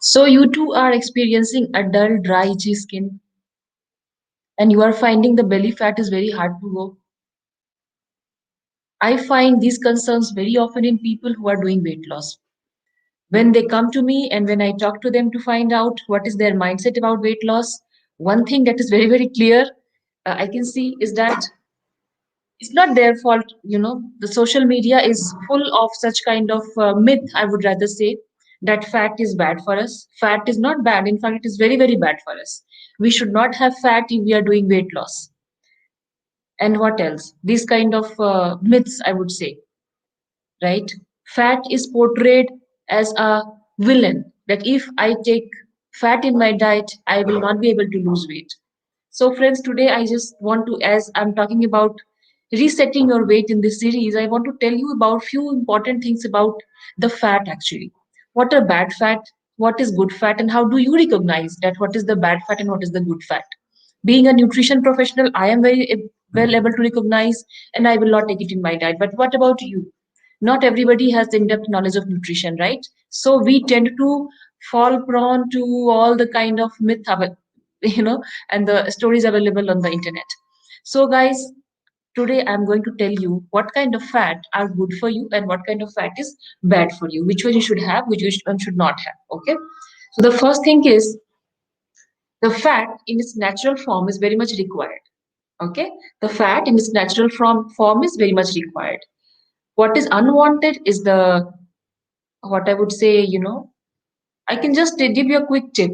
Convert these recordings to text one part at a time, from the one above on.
So you too are experiencing a dull, dry, itchy skin, and you are finding the belly fat is very hard to go. I find these concerns very often in people who are doing weight loss. When they come to me and when I talk to them to find out what is their mindset about weight loss, one thing that is very, very clear I can see is that it's not their fault. The social media is full of such kind of myth, I would rather say, that fat is bad for us. Fat is not bad. In fact, it is very, very bad for us. We should not have fat if we are doing weight loss. And what else? These kind of myths, I would say, right? Fat is portrayed as a villain, that if I take fat in my diet, I will not be able to lose weight. So, friends, today I just want to, as I'm talking about resetting your weight in this series, I want to tell you about few important things about the fat actually. What are bad fat? What is good fat? And how do you recognize that what is the bad fat and what is the good fat? Being a nutrition professional, I am very well able to recognize and I will not take it in my diet. But what about you? Not everybody has the in-depth knowledge of nutrition, right? So we tend to fall prone to all the kind of you know, and the stories available on the internet. So, guys, today I'm going to tell you what kind of fat are good for you and what kind of fat is bad for you, which one you should have, which one should not have. Okay. So the first thing is the fat in its natural form is very much required. Okay. The fat in its natural form is very much required. What is unwanted is the what I would say, I can just give you a quick tip.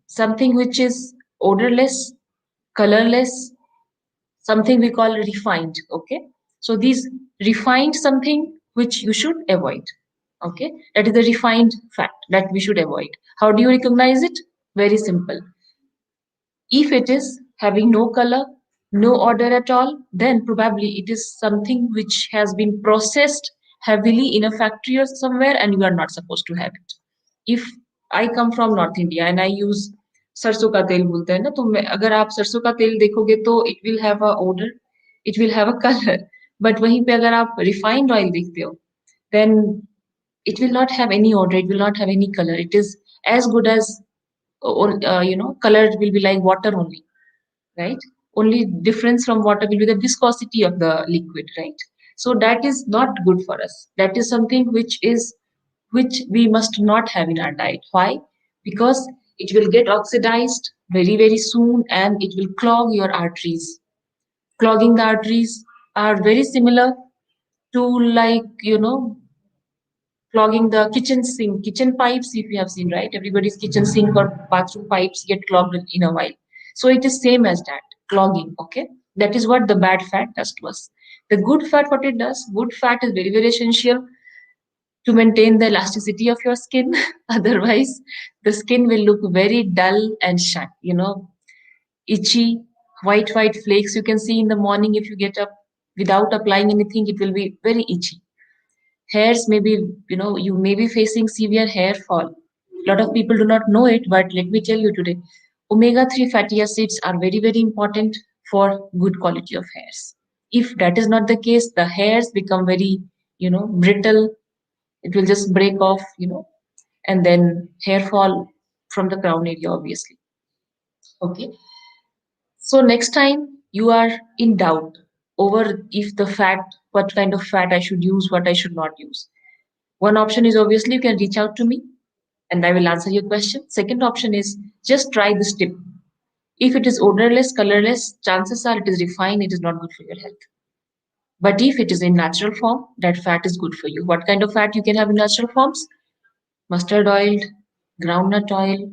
Something which is odorless, colorless, something we call refined. Okay. So these refined something which you should avoid. Okay. That is the refined fat that we should avoid. How do you recognize it? Very simple. If it is having no color, no odor at all, then probably it is something which has been processed heavily in a factory or somewhere and you are not supposed to have it. If I come from North India and I use सरसों का तेल बोलते हैं ना तो अगर आप सरसों का तेल देखोगे तो it will have a odor, it will have a color, but वहीं पे अगर आप refined oil देखते हो then it will not have any odor, it will not have any color. It is as good as color will be like water only, right? Only difference from water will be the viscosity of the liquid, right? So that is not good for us. That is something which we must not have in our diet. Why? Because it will get oxidized very, very soon and it will clog your arteries. Clogging the arteries are very similar to, like, clogging the kitchen sink, kitchen pipes, if you have seen, right? Everybody's kitchen sink or bathroom pipes get clogged in a while. So it is same as that, clogging, okay? That is what the bad fat does to us. The good fat, what it does, good fat is very, very essential to maintain the elasticity of your skin. Otherwise, the skin will look very dull and shut, itchy, white flakes you can see in the morning if you get up without applying anything, it will be very itchy. Hairs may be, you may be facing severe hair fall. A lot of people do not know it, but let me tell you today, omega-3 fatty acids are very, very important for good quality of hairs. If that is not the case, the hairs become very, brittle. It will just break off, and then hair fall from the crown area, obviously. Okay. So next time you are in doubt over if the fat, what kind of fat I should use, what I should not use, one option is obviously you can reach out to me and I will answer your question. Second option is just try this tip. If it is odorless, colorless, chances are it is refined, it is not good for your health. But if it is in natural form, that fat is good for you. What kind of fat you can have in natural forms? Mustard oil, groundnut oil,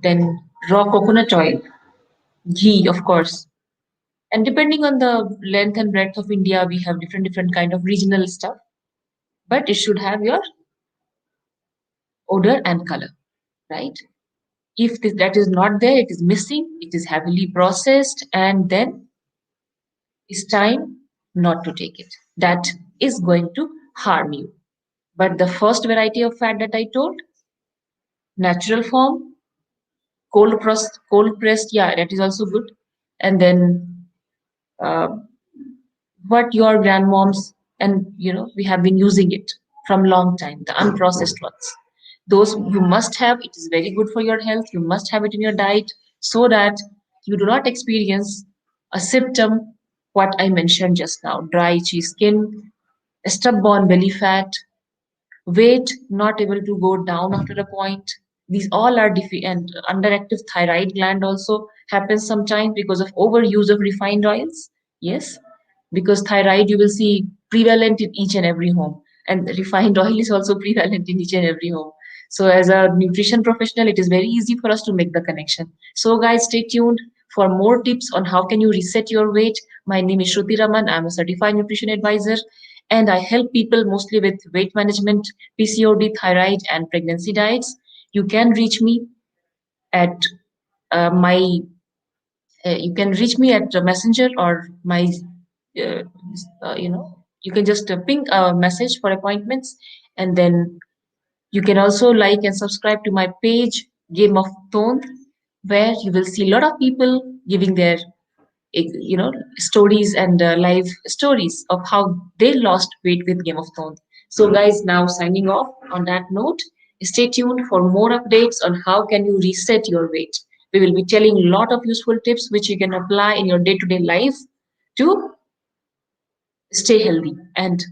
then raw coconut oil, ghee, of course. And depending on the length and breadth of India, we have different kind of regional stuff. But it should have your odor and color, right? If that is not there, it is missing, it is heavily processed, and then it's time not to take it. That is going to harm you. But the first variety of fat that I told, natural form, cold pressed, yeah, that is also good. And then uh, what your grandmoms and we have been using it. from long time, the unprocessed ones. Those you must have. It is very good for your health. You must have it in your diet so that you do not experience a symptom what I mentioned just now: dry, itchy skin, stubborn belly fat, weight not able to go down after a point. These all are and underactive thyroid gland also happens sometimes because of overuse of refined oils. Yes, because thyroid you will see prevalent in each and every home, and refined oil is also prevalent in each and every home. So as a nutrition professional, it is very easy for us to make the connection. So guys, stay tuned for more tips on how can you reset your weight. My name is Shruti Raman. I'm a certified nutrition advisor, and I help people mostly with weight management, PCOD, thyroid, and pregnancy diets. You can reach me at my you can reach me at messenger or my uh, you can just ping a message for appointments, and then you can also like and subscribe to my page Game of Thrones, where you will see a lot of people giving their stories and live stories of how they lost weight with Game of Thrones. So guys, now signing off on that note. Stay tuned for more updates on how can you reset your weight. We will be telling a lot of useful tips which you can apply in your day-to-day life to stay healthy and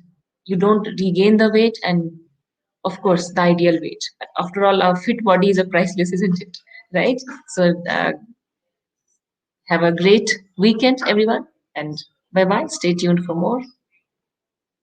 you don't regain the weight, and of course the ideal weight. After all, our fit body is a priceless, isn't it? Right? So have a great weekend, everyone, and bye bye. Stay tuned for more.